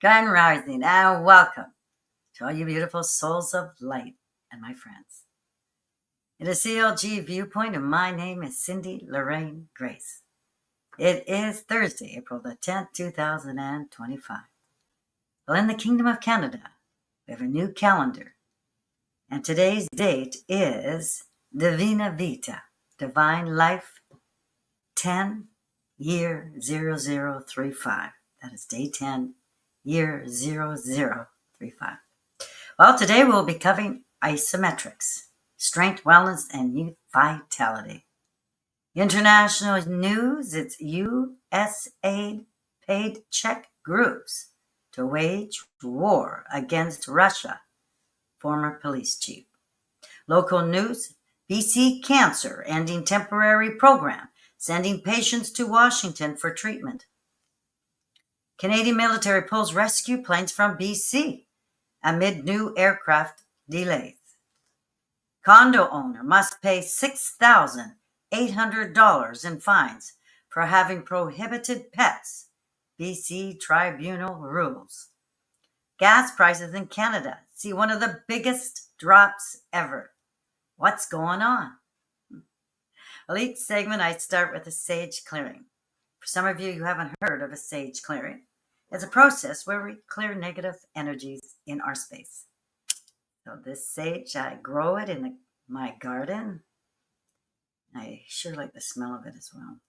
Grand Rising, and welcome to all you beautiful souls of light and my friends. It is CLG View Point, and my name is Cindy Lorraine Grais. It is Thursday, April the 10th, 2025. Well, in the Kingdom of Canada, we have a new calendar, and today's date is Divina Vita, Divine Life 10 year 0035. That is day 10, year 0035. Well, today we'll be covering Isometrics, Strength, Wellness, and Youth Vitality. International news, it's USAID paid Czech groups to wage war against Russia, former police chief. Local news, BC Cancer ending temporary program, sending patients to Washington for treatment. Canadian military pulls rescue planes from BC amid new aircraft delays. Condo owner must pay $6,800 in fines for having prohibited pets. BC tribunal rules. Gas prices in Canada see one of the biggest drops ever. What's going on? Well, each segment I start with a sage clearing. For some of you who haven't heard of a sage clearing, it's a process where we clear negative energies in our space. So this sage, I grow it in my garden. I sure like the smell of it as well.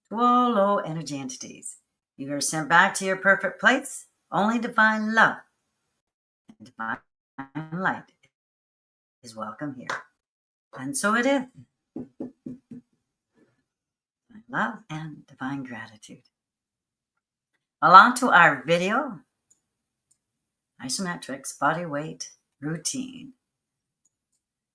To all low energy entities, you are sent back to your perfect place. Only divine love and divine light is welcome here. And so it is. Divine love and divine gratitude. Along to our video, Isometrics body weight routine.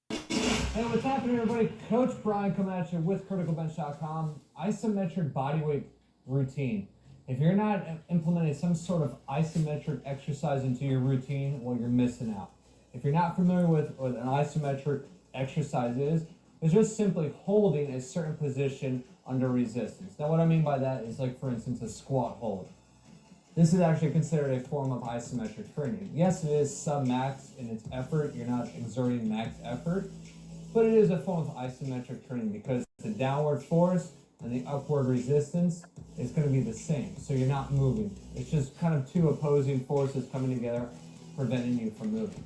Hey, what's happening, everybody? Coach Brian coming at you with criticalbench.com. Isometric bodyweight routine. If you're not implementing some sort of isometric exercise into your routine, well, you're missing out. If you're not familiar with what an isometric exercise is, it's just simply holding a certain position under resistance. Now, what I mean by that is, like, for instance, a squat hold. This is actually considered a form of isometric training. Yes, it is sub-max in its effort. You're not exerting max effort, but it is a form of isometric training because the downward force and the upward resistance is going to be the same. So you're not moving. It's just kind of two opposing forces coming together, preventing you from moving.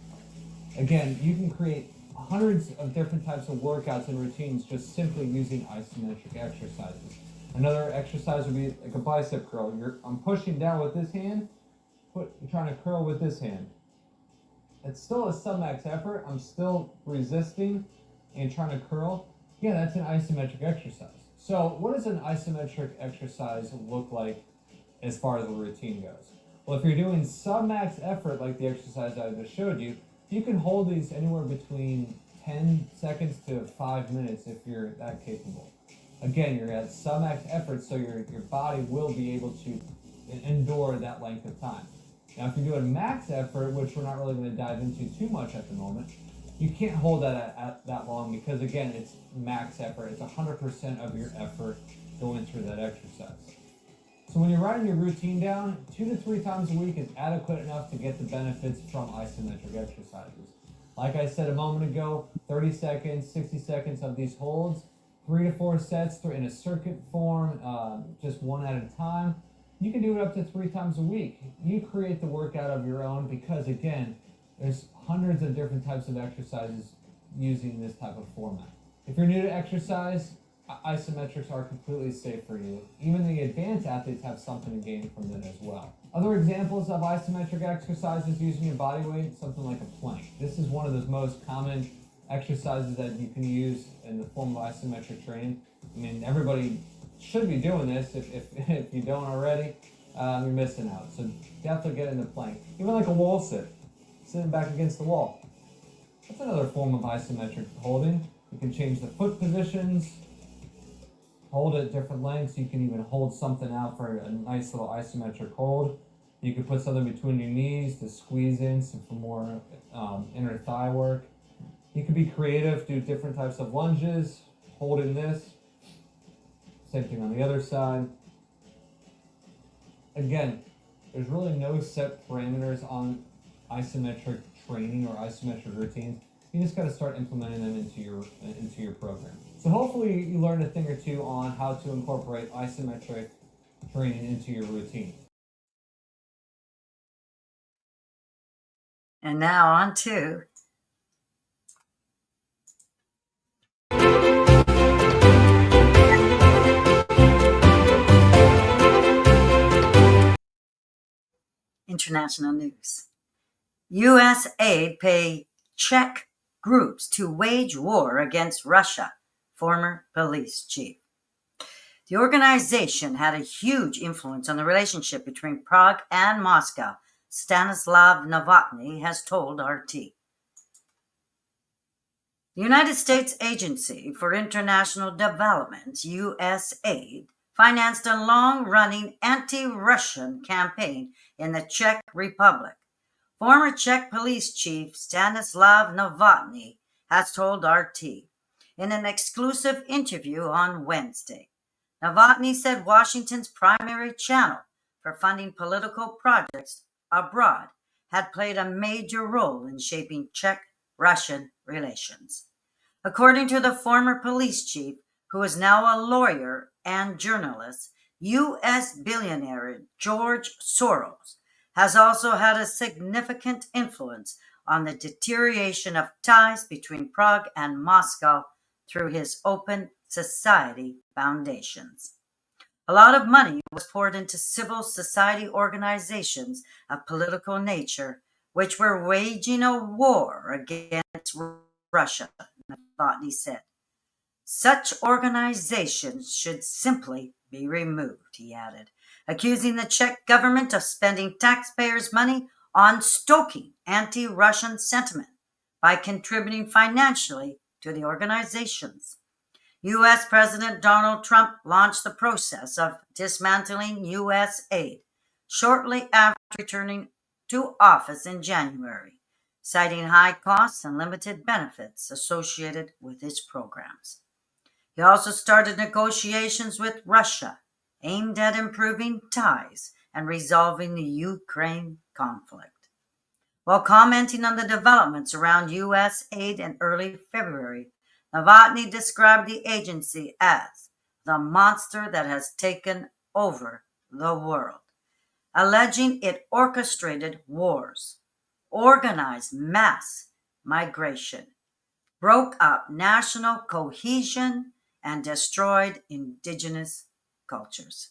Again, you can create hundreds of different types of workouts and routines just simply using isometric exercises. Another exercise would be like a bicep curl. I'm pushing down with this hand, trying to curl with this hand. It's still a sub-max effort. I'm still resisting and trying to curl. Yeah, that's an isometric exercise. So what does an isometric exercise look like as far as the routine goes? Well, if you're doing sub-max effort like the exercise I just showed you, you can hold these anywhere between 10 seconds to 5 minutes if you're that capable. Again, you're at sub-max effort, so your body will be able to endure that length of time. Now, if you're doing max effort, which we're not really going to dive into too much at the moment, you can't hold that at that long because, again, it's max effort. It's 100% of your effort going through that exercise. So when you're writing your routine down, 2 to 3 times a week is adequate enough to get the benefits from isometric exercises. Like I said a moment ago, 30 seconds, 60 seconds of these holds, 3 to 4 sets in a circuit form, just one at a time. You can do it up to 3 times a week. You create the workout of your own because, again, there's hundreds of different types of exercises using this type of format. If you're new to exercise, isometrics are completely safe for you. Even the advanced athletes have something to gain from it as well. Other examples of isometric exercises using your body weight, something like a plank. This is one of the most common exercises that you can use in the form of isometric training. I mean, everybody should be doing this. If you don't already, you're missing out. So definitely get in the plank. Even like a wall sit, sitting back against the wall. That's another form of isometric holding. You can change the foot positions, hold it at different lengths. You can even hold something out for a nice little isometric hold. You can put something between your knees to squeeze in for more inner thigh work. You can be creative, do different types of lunges, holding this. Same thing on the other side. Again, There's really no set parameters on isometric training or isometric routines. You just got to start implementing them into your program. So hopefully you learned a thing or two on how to incorporate isometric training into your routine. And now on to international news. USAID pay Czech groups to wage war against Russia, former police chief. The organization had a huge influence on the relationship between Prague and Moscow, Stanislav Novotny has told RT. The United States Agency for International Development, USAID, financed a long-running anti-Russian campaign in the Czech Republic. Former Czech police chief Stanislav Novotny has told RT in an exclusive interview on Wednesday. Novotny said Washington's primary channel for funding political projects abroad had played a major role in shaping Czech-Russian relations. According to the former police chief, who is now a lawyer and journalist, U.S. billionaire George Soros has also had a significant influence on the deterioration of ties between Prague and Moscow through his Open Society foundations. A lot of money was poured into civil society organizations of political nature, which were waging a war against Russia, Novotny said. Such organizations should simply be removed, he added, accusing the Czech government of spending taxpayers' money on stoking anti-Russian sentiment by contributing financially to the organizations. U.S. President Donald Trump launched the process of dismantling U.S. aid shortly after returning to office in January, citing high costs and limited benefits associated with his programs. He also started negotiations with Russia aimed at improving ties and resolving the Ukraine conflict. While commenting on the developments around U.S. aid in early February, Novotny described the agency as the monster that has taken over the world, alleging it orchestrated wars, organized mass migration, broke up national cohesion, and destroyed indigenous cultures.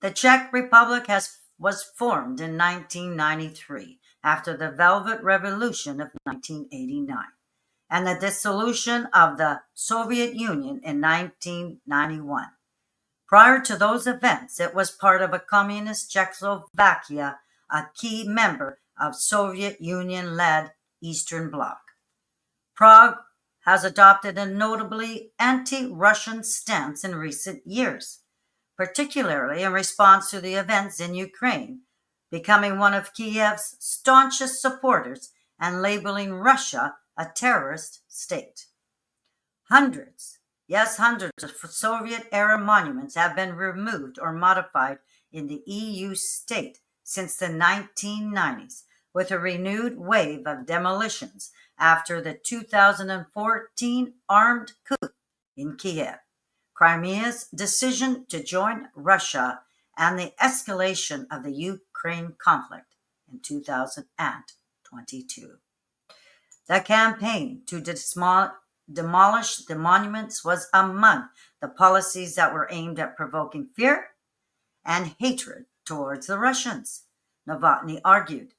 The Czech Republic was formed in 1993 after the Velvet Revolution of 1989 and the dissolution of the Soviet Union in 1991. Prior to those events, it was part of a communist Czechoslovakia, a key member of Soviet Union-led Eastern Bloc. Prague has adopted a notably anti-Russian stance in recent years, particularly in response to the events in Ukraine, becoming one of Kiev's staunchest supporters and labeling Russia a terrorist state. Hundreds of Soviet-era monuments have been removed or modified in the EU state since the 1990s, with a renewed wave of demolitions after the 2014 armed coup in Kiev, Crimea's decision to join Russia, and the escalation of the Ukraine conflict in 2022. The campaign to demolish the monuments was among the policies that were aimed at provoking fear and hatred towards the Russians, Novotny argued.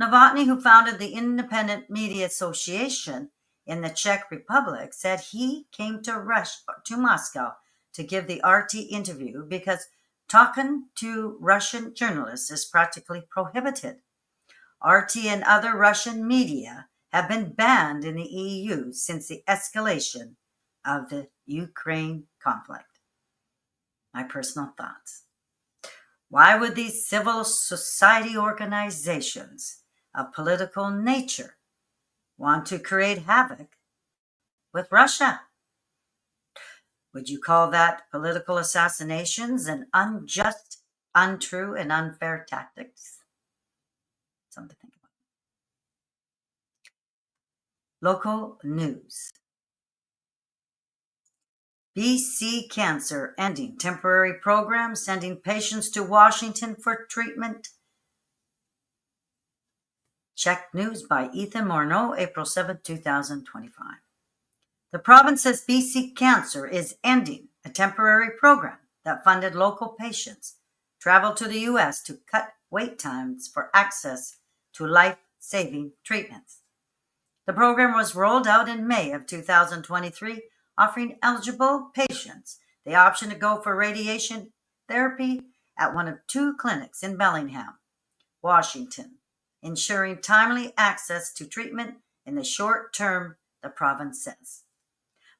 Novotny, who founded the Independent Media Association in the Czech Republic, said he came to Moscow to give the RT interview because talking to Russian journalists is practically prohibited. RT and other Russian media have been banned in the EU since the escalation of the Ukraine conflict. My personal thoughts. Why would these civil society organizations of political nature want to create havoc with Russia? Would you call that political assassinations and unjust untrue and unfair tactics. Something to think about. Local news. BC Cancer ending temporary program, sending patients to Washington for treatment. Czech news by Ethan Morneau, April 7, 2025. The province says BC Cancer is ending a temporary program that funded local patients travel to the U.S. to cut wait times for access to life-saving treatments. The program was rolled out in May of 2023, offering eligible patients the option to go for radiation therapy at one of two clinics in Bellingham, Washington, ensuring timely access to treatment in the short term, the province says.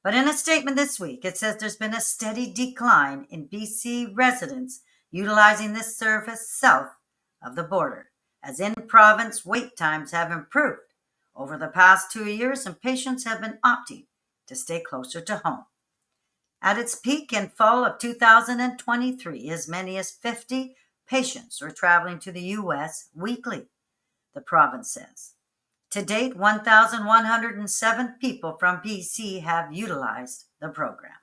But in a statement this week, it says there's been a steady decline in BC residents utilizing this service south of the border, as in-province wait times have improved over the past 2 years and patients have been opting to stay closer to home. At its peak in fall of 2023, as many as 50 patients were traveling to the U.S. weekly, the province says. To date, 1,107 people from BC have utilized the program.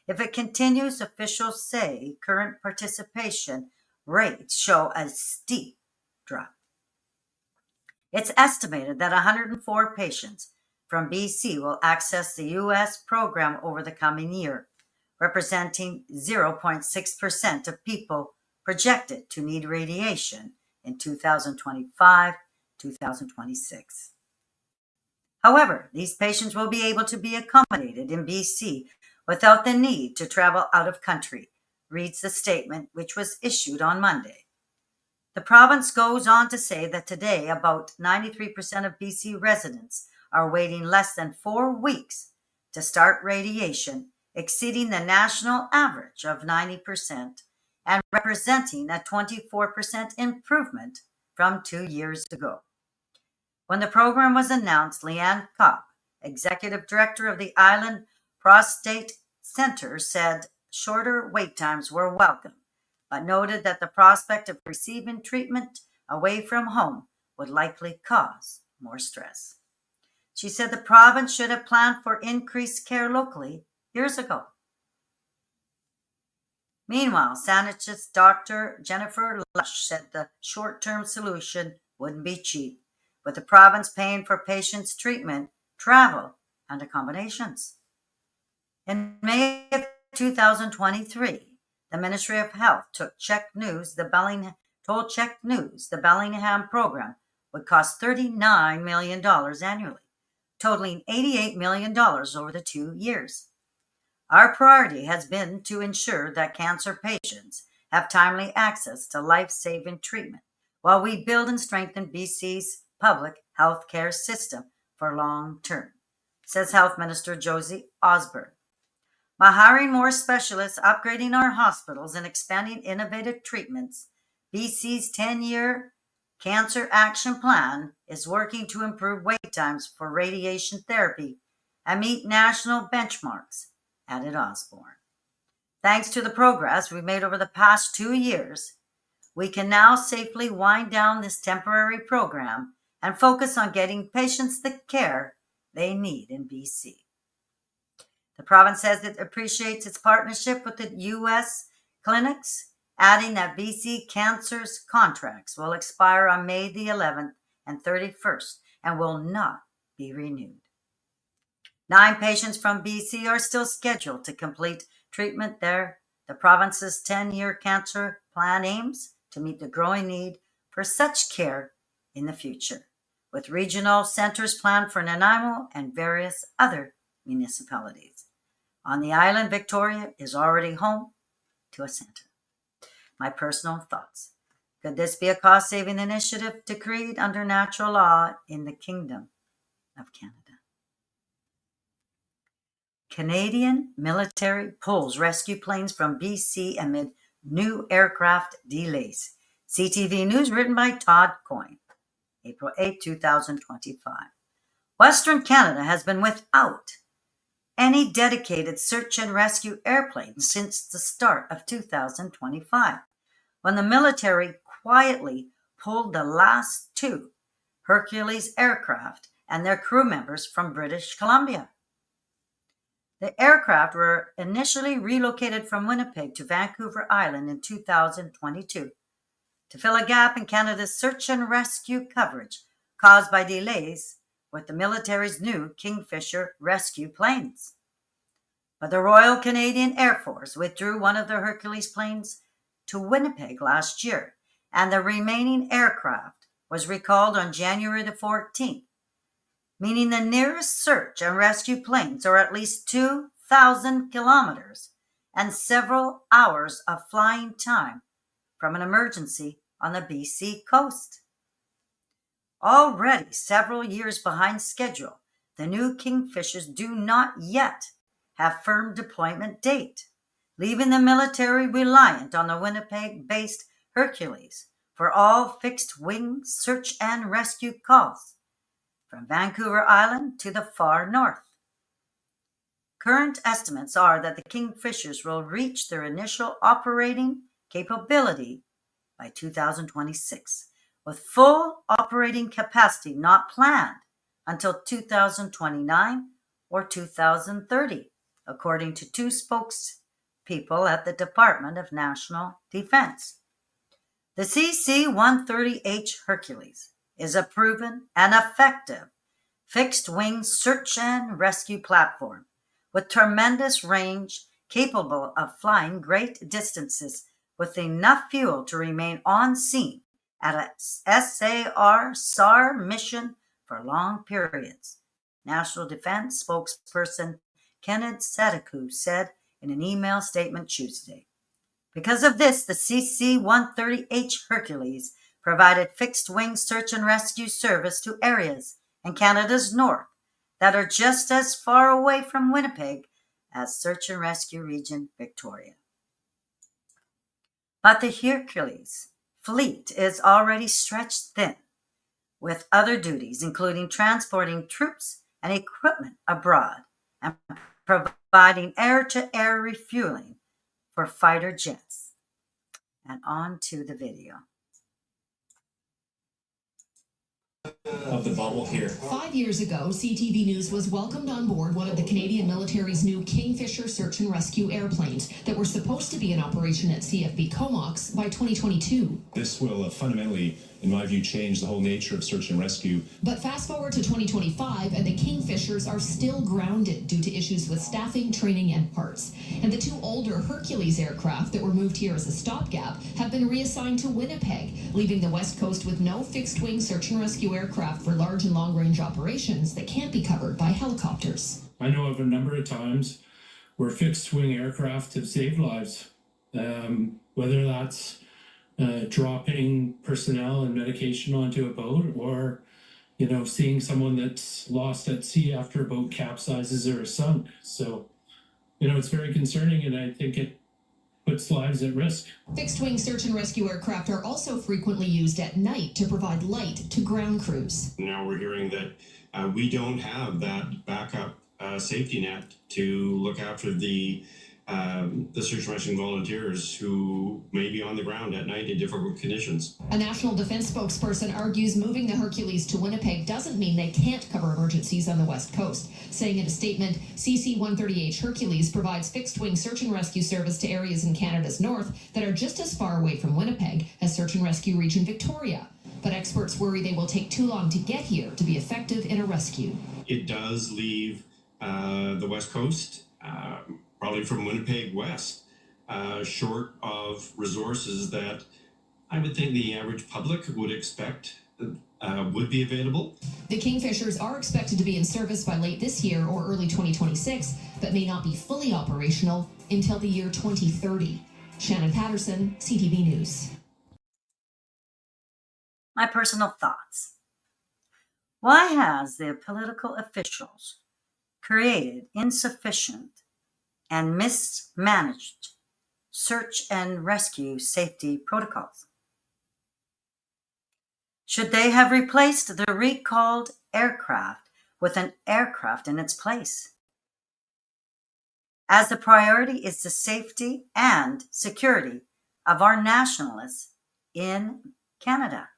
If it continues, officials say current participation rates show a steep drop. It's estimated that 104 patients from BC will access the U.S. program over the coming year, representing 0.6% of people projected to need radiation in 2025-2026. However, these patients will be able to be accommodated in BC without the need to travel out of country, reads the statement, which was issued on Monday. The province goes on to say that today about 93% of BC residents are waiting less than 4 weeks to start radiation, exceeding the national average of 90% and representing a 24% improvement from 2 years ago. When the program was announced, Leanne Kopp, executive director of the Island Prostate Center, said shorter wait times were welcome, but noted that the prospect of receiving treatment away from home would likely cause more stress. She said the province should have planned for increased care locally years ago. Meanwhile, sanitist Dr. Jennifer Lush said the short-term solution wouldn't be cheap, with the province paying for patients' treatment, travel, and accommodations. In May of 2023, the Ministry of Health told Czech News the Bellingham program would cost $39 million annually, totaling $88 million over the 2 years. Our priority has been to ensure that cancer patients have timely access to life-saving treatment while we build and strengthen BC's public health care system for long term, says Health Minister Josie Osborne. By hiring more specialists, upgrading our hospitals, and expanding innovative treatments, BC's 10-year Cancer Action Plan is working to improve wait times for radiation therapy and meet national benchmarks, added Osborne. Thanks to the progress we've made over the past 2 years, we can now safely wind down this temporary program and focus on getting patients the care they need in BC. The province says it appreciates its partnership with the U.S. clinics, adding that BC Cancer's contracts will expire on May the 11th and 31st and will not be renewed. 9 patients from BC are still scheduled to complete treatment there. The province's 10-year cancer plan aims to meet the growing need for such care in the future, with regional centers planned for Nanaimo and various other municipalities. On the island, Victoria is already home to a center. My personal thoughts. Could this be a cost-saving initiative decreed under natural law in the Kingdom of Canada? Canadian military pulls rescue planes from BC amid new aircraft delays. CTV News, written by Todd Coyne, April 8, 2025. Western Canada has been without any dedicated search and rescue airplanes since the start of 2025, when the military quietly pulled the last two Hercules aircraft and their crew members from British Columbia. The aircraft were initially relocated from Winnipeg to Vancouver Island in 2022 to fill a gap in Canada's search and rescue coverage caused by delays with the military's new Kingfisher rescue planes. But the Royal Canadian Air Force withdrew one of the Hercules planes to Winnipeg last year, and the remaining aircraft was recalled on January the 14th, meaning the nearest search and rescue planes are at least 2,000 kilometers and several hours of flying time from an emergency on the BC coast. Already several years behind schedule, the new Kingfishers do not yet have firm deployment date, leaving the military reliant on the Winnipeg-based Hercules for all fixed-wing search and rescue calls from Vancouver Island to the far north. Current estimates are that the Kingfishers will reach their initial operating capability by 2026, with full operating capacity not planned until 2029 or 2030, according to two spokespeople at the Department of National Defense. The CC-130H Hercules is a proven and effective fixed-wing search and rescue platform with tremendous range, capable of flying great distances with enough fuel to remain on scene at a SAR mission for long periods, National Defense spokesperson Kenneth Sadiku said in an email statement Tuesday. Because of this, the CC-130H Hercules provided fixed-wing search and rescue service to areas in Canada's north that are just as far away from Winnipeg as Search and Rescue Region Victoria. But the Hercules fleet is already stretched thin, with other duties including transporting troops and equipment abroad and providing air-to-air refueling for fighter jets. And on to the video. Of the bubble here. 5 years ago, CTV News was welcomed on board one of the Canadian military's new Kingfisher search and rescue airplanes that were supposed to be in operation at CFB Comox by 2022. This will fundamentally, in my view, change the whole nature of search and rescue. But fast forward to 2025, and the Kingfishers are still grounded due to issues with staffing, training, and parts. And the two older Hercules aircraft that were moved here as a stopgap have been reassigned to Winnipeg, leaving the West Coast with no fixed-wing search and rescue aircraft for large and long-range operations that can't be covered by helicopters. I know of a number of times where fixed-wing aircraft have saved lives, whether that's dropping personnel and medication onto a boat, or seeing someone that's lost at sea after a boat capsizes or is sunk. So it's very concerning, and I think it puts lives at risk. Fixed-wing search and rescue aircraft are also frequently used at night to provide light to ground crews. Now we're hearing that we don't have that backup safety net to look after the search and rescue volunteers who may be on the ground at night in difficult conditions. A National Defense spokesperson argues moving the Hercules to Winnipeg doesn't mean they can't cover emergencies on the West Coast, saying in a statement, CC-130H Hercules provides fixed-wing search and rescue service to areas in Canada's north that are just as far away from Winnipeg as Search and Rescue Region Victoria. But experts worry they will take too long to get here to be effective in a rescue. It does leave the West Coast, probably from Winnipeg west, short of resources that I would think the average public would expect would be available. The Kingfishers are expected to be in service by late this year or early 2026, but may not be fully operational until the year 2030. Shannon Patterson, CTV News. My personal thoughts. Why has the political officials created insufficient and mismanaged search and rescue safety protocols? Should they have replaced the recalled aircraft with an aircraft in its place? As the priority is the safety and security of our nationalists in Canada.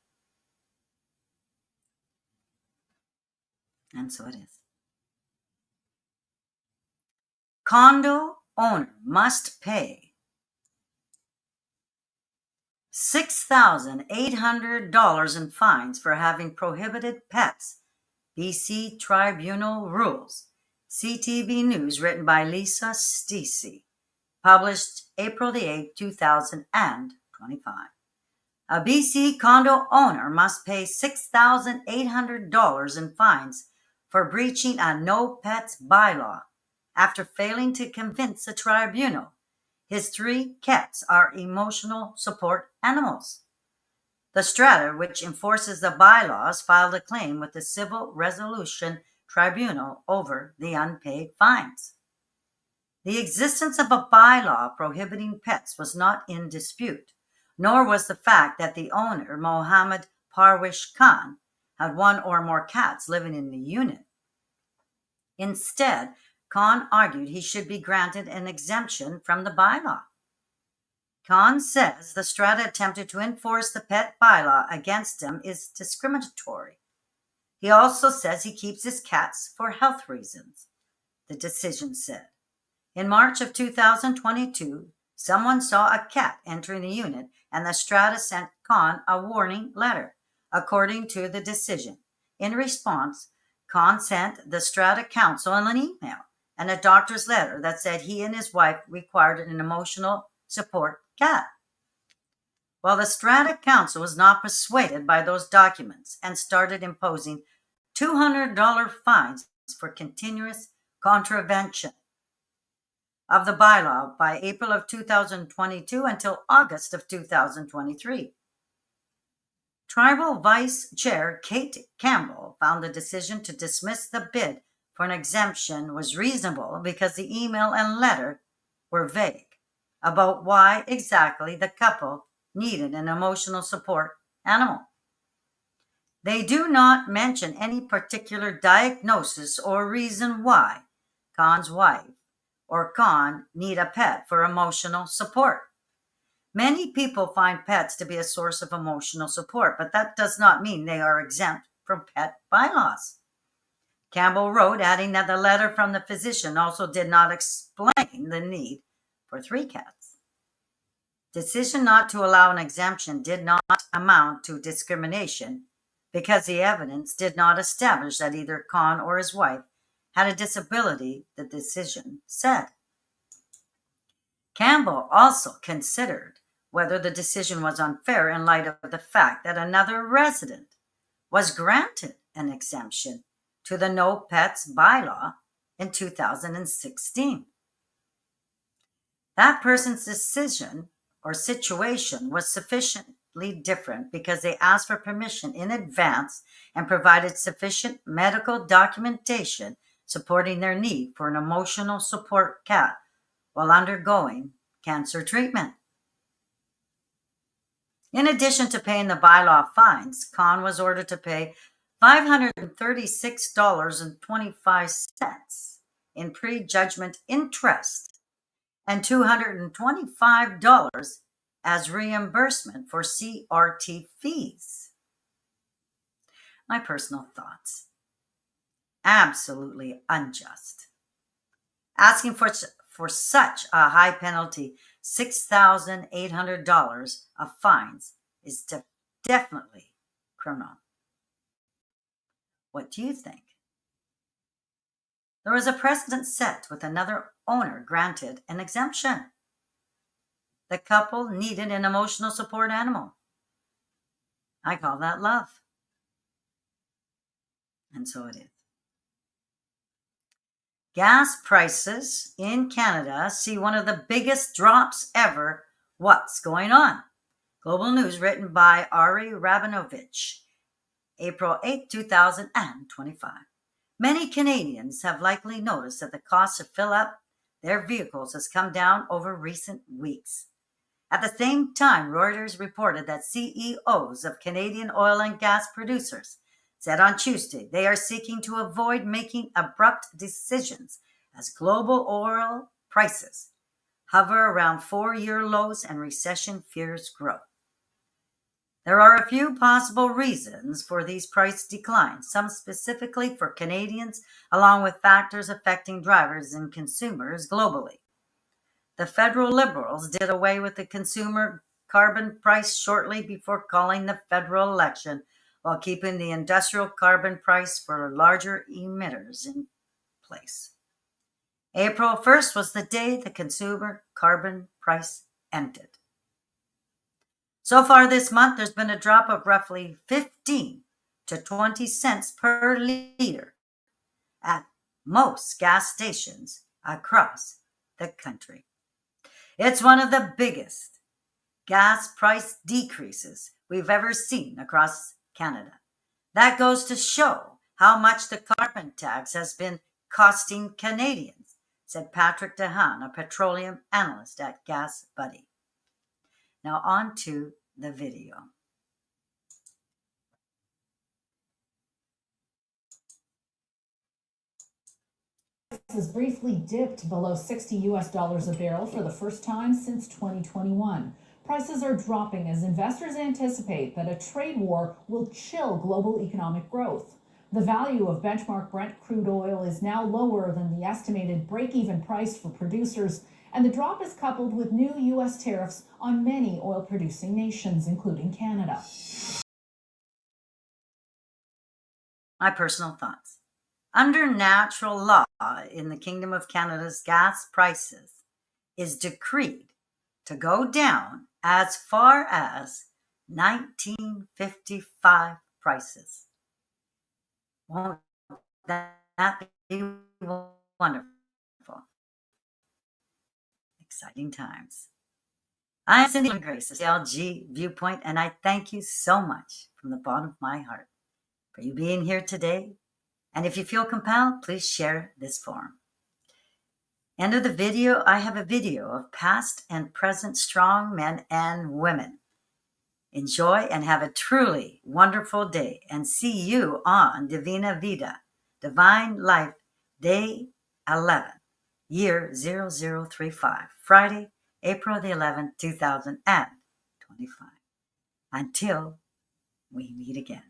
And so it is. Condo owner must pay $6,800 in fines for having prohibited pets. BC Tribunal rules. CTV News, written by Lisa Stacey. Published April the 8th, 2025. A BC condo owner must pay $6,800 in fines for breaching a no pets bylaw after failing to convince the tribunal his 3 cats are emotional support animals. The strata, which enforces the bylaws, filed a claim with the Civil Resolution Tribunal over the unpaid fines. The existence of a bylaw prohibiting pets was not in dispute, nor was the fact that the owner, Mohammed Parwish Khan, had 1 or more cats living in the unit. Instead, Khan argued he should be granted an exemption from the bylaw. Khan says the strata attempted to enforce the pet bylaw against him is discriminatory. He also says he keeps his cats for health reasons, the decision said. In March of 2022, someone saw a cat entering the unit and the strata sent Khan a warning letter, according to the decision. In response, Khan sent the strata council an email and a doctor's letter that said he and his wife required an emotional support cat. Well, the strata council was not persuaded by those documents and started imposing $200 fines for continuous contravention of the bylaw by April of 2022 until August of 2023. Tribal Vice Chair Kate Campbell found the decision to dismiss the bid for an exemption was reasonable because the email and letter were vague about why exactly the couple needed an emotional support animal. They do not mention any particular diagnosis or reason why Khan's wife or Khan need a pet for emotional support. Many people find pets to be a source of emotional support, but that does not mean they are exempt from pet bylaws. Campbell wrote, adding that the letter from the physician also did not explain the need for 3 cats. Decision not to allow an exemption did not amount to discrimination because the evidence did not establish that either Khan or his wife had a disability, the decision said. Campbell also considered whether the decision was unfair in light of the fact that another resident was granted an exemption to the No Pets bylaw in 2016. That person's decision or situation was sufficiently different because they asked for permission in advance and provided sufficient medical documentation supporting their need for an emotional support cat while undergoing cancer treatment. In addition to paying the bylaw fines, Khan was ordered to pay $536.25 in prejudgment interest and $225 as reimbursement for CRT fees. My personal thoughts. Absolutely unjust. Asking for such a high penalty, $6,800 of fines, is definitely criminal. What do you think? There was a precedent set with another owner granted an exemption. The couple needed an emotional support animal. I call that love. And so it is. Gas prices in Canada see one of the biggest drops ever. What's going on? Global News, written by Ari Rabinovich, April 8, 2025. Many Canadians have likely noticed that the cost to fill up their vehicles has come down over recent weeks. At the same time, Reuters reported that CEOs of Canadian oil and gas producers said on Tuesday they are seeking to avoid making abrupt decisions as global oil prices hover around 4-year lows and recession fears grow. There are a few possible reasons for these price declines, some specifically for Canadians, along with factors affecting drivers and consumers globally. The federal Liberals did away with the consumer carbon price shortly before calling the federal election, while keeping the industrial carbon price for larger emitters in place. April 1st was the day the consumer carbon price ended. So far this month, there's been a drop of roughly 15 to 20 cents per liter at most gas stations across the country. It's one of the biggest gas price decreases we've ever seen across Canada. That goes to show how much the carbon tax has been costing Canadians, said Patrick DeHaan, a petroleum analyst at Gas Buddy. Now on to the video. Has briefly dipped below $60 a barrel for the first time since 2021. Prices are dropping as investors anticipate that a trade war will chill global economic growth. The value of benchmark Brent crude oil is now lower than the estimated break-even price for producers, and the drop is coupled with new U.S. tariffs on many oil-producing nations, including Canada. My personal thoughts. Under natural law in the Kingdom of Canada's gas prices is decreed to go down as far as 1955 prices. Won't that be wonderful? Exciting times. I'm Cindy Grais, CLG View Point, and I thank you so much from the bottom of my heart for you being here today. And if you feel compelled, please share this forum. End of the video, I have a video of past and present strong men and women. Enjoy and have a truly wonderful day, and see you on Divina Vita, Divine Life, Day 11, Year 0035, Friday, April the 11th, 2025. Until we meet again.